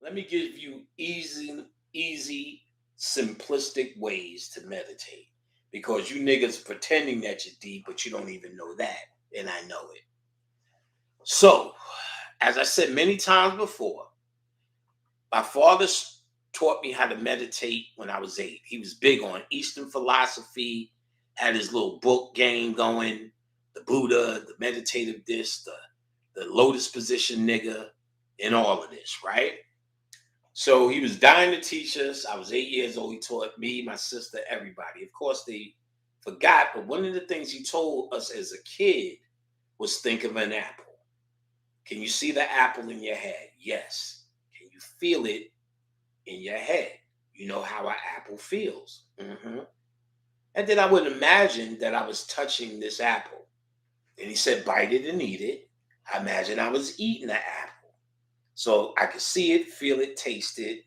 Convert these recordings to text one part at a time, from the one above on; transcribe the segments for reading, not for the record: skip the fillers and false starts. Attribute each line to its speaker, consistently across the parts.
Speaker 1: Let me give you easy, simplistic ways to meditate. Because you niggas pretending that you're deep, but you don't even know that. And I know it. So, as I said many times before, my father taught me how to meditate when I was 8. He was big on Eastern philosophy, had his little book game going, the Buddha, the meditative this, the lotus position nigga, and all of this, right? So he was dying to teach us. I was 8 years old. He taught me, my sister, everybody. Of course, they forgot, but one of the things he told us as a kid was think of an apple. Can you see the apple in your head? Yes. Can you feel it in your head? You know how an apple feels. And then I would imagine that I was touching this apple. And he said, bite it and eat it. I imagine I was eating the apple. So I could see it, feel it, taste it.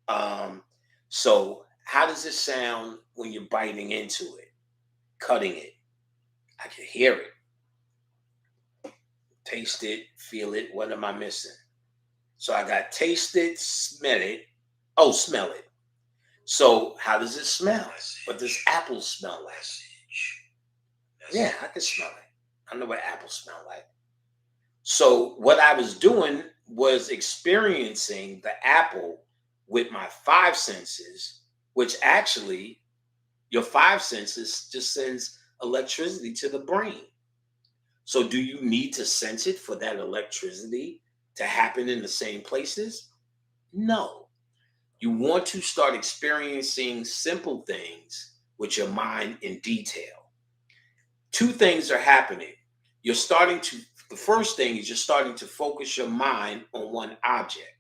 Speaker 1: Um, so how does it sound when you're biting into it, cutting it? I can hear it, taste it, feel it. What am I missing? So I got taste it, smell it. Oh, smell it. So how does it smell? What does apple smell like? Yeah, I can smell it. I know what apples smell like. So what I was doing was experiencing the apple with my five senses, which actually your five senses just sends electricity to the brain. So do you need to sense it for that electricity to happen in the same places? No. You want to start experiencing simple things with your mind in detail. Two things are happening. You're starting to, the first thing is you're starting to focus your mind on one object.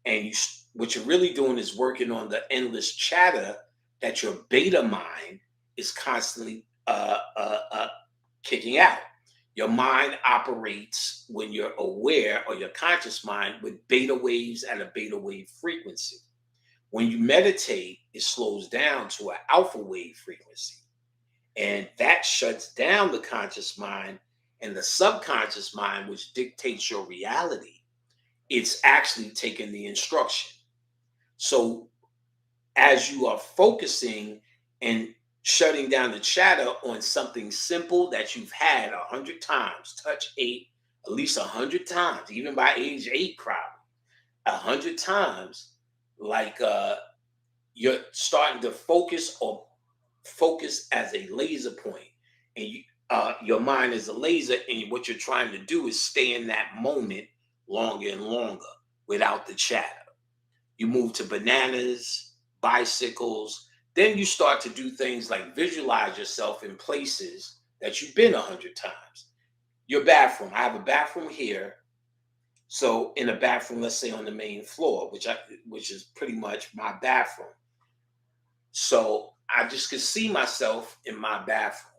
Speaker 1: And what you're really doing is working on the endless chatter that your beta mind is constantly kicking out. Your mind operates when you're aware, or your conscious mind, with beta waves at a beta wave frequency. When you meditate, it slows down to an alpha wave frequency. And that shuts down the conscious mind, and the subconscious mind, which dictates your reality. It's actually taking the instruction. So as you are focusing and shutting down the chatter on something simple that you've had 100 times, touch eight, at least 100 times, even by age 8, probably 100 times, like you're starting to focus, or focus as a laser point, and your mind is a laser, and what you're trying to do is stay in that moment longer and longer without the chatter. You move to bananas, bicycles. Then you start to do things like visualize yourself in places that you've been 100 times. Your bathroom. I have a bathroom here. So in a bathroom, let's say on the main floor, which is pretty much my bathroom. So I just could see myself in my bathroom.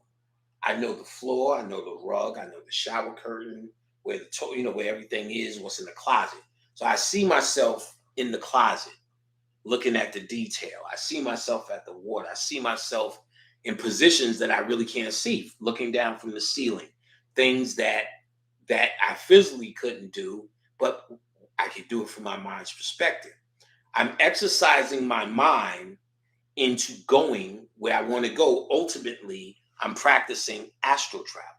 Speaker 1: I know the floor, I know the rug, I know the shower curtain, where where everything is, what's in the closet. So I see myself in the closet, looking at the detail. I see myself at the water. I see myself in positions that I really can't see, looking down from the ceiling, things that I physically couldn't do, but I could do it from my mind's perspective. I'm exercising my mind into going where I want to go. Ultimately, I'm practicing astral travel.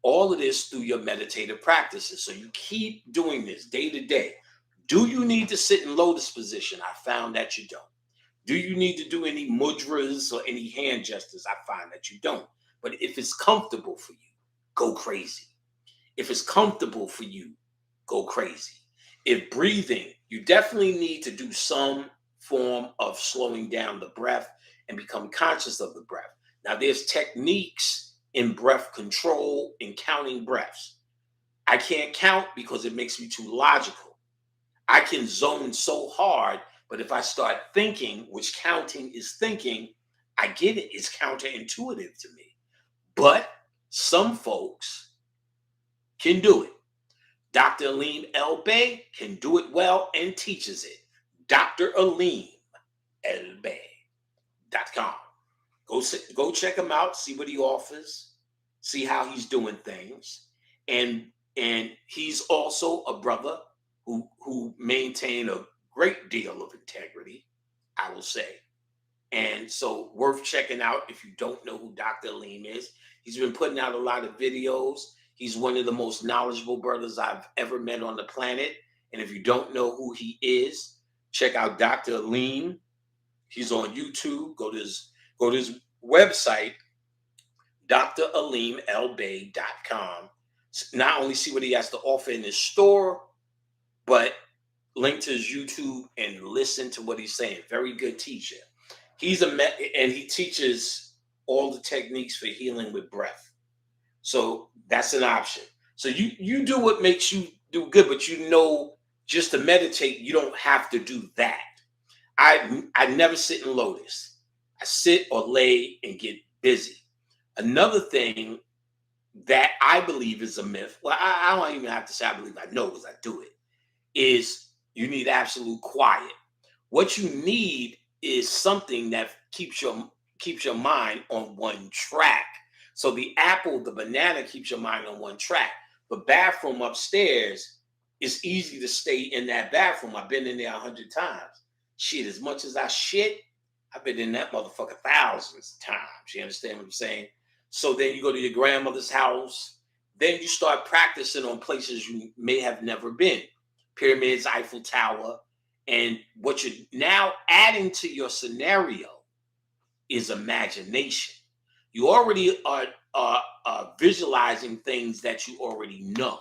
Speaker 1: All of this through your meditative practices. So you keep doing this day to day. Do you need to sit in lotus position? I found that you don't. Do you need to do any mudras or any hand gestures? I find that you don't. But if it's comfortable for you, go crazy. If it's comfortable for you, go crazy. If breathing, you definitely need to do some form of slowing down the breath and become conscious of the breath. Now, there's techniques in breath control and counting breaths. I can't count because it makes me too logical. I can zone so hard, but if I start thinking, which counting is thinking, I get it. It's counterintuitive to me. But some folks can do it. Dr. Aleem El Bey can do it well and teaches it. Dr. Aleem El Bey.com. Go check him out, see what he offers, see how he's doing things. And he's also a brother who maintain a great deal of integrity, I will say. And so worth checking out if you don't know who Dr. Aleem is. He's been putting out a lot of videos. He's one of the most knowledgeable brothers I've ever met on the planet. And if you don't know who he is, check out Dr. Aleem. He's on YouTube. Go to his website, draleemelbay.com. Not only see what he has to offer in his store, but link to his YouTube and listen to what he's saying. Very good teacher. And he teaches all the techniques for healing with breath. So that's an option. So you do what makes you do good, but just to meditate, you don't have to do that. I never sit in lotus. I sit or lay and get busy. Another thing that I believe is a myth, well, I don't even have to say I believe, I know because I do it, is you need absolute quiet. What you need is something that keeps your mind on one track. So the apple, the banana keeps your mind on one track. The bathroom upstairs, it's easy to stay in that bathroom. I've been in there 100 times. Shit, as much as I shit, I've been in that motherfucker thousands of times. You understand what I'm saying? So then you go to your grandmother's house. Then you start practicing on places you may have never been. Pyramids, Eiffel Tower. And what you're now adding to your scenario is imagination. You already are visualizing things that you already know.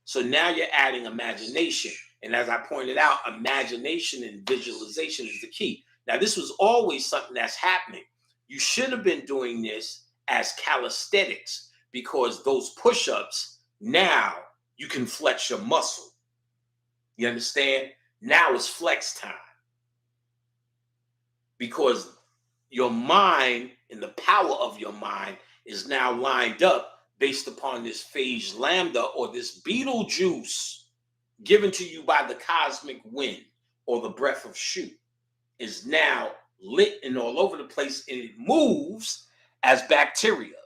Speaker 1: So now you're adding imagination. And as I pointed out, imagination and visualization is the key. Now, this was always something that's happening. You should have been doing this as calisthenics because those push-ups, now you can flex your muscle. You understand? Now it's flex time. Because your mind and the power of your mind is now lined up based upon this phage lambda or this Beetlejuice given to you by the cosmic wind or the breath of Shu is now lit and all over the place, and it moves as bacteria.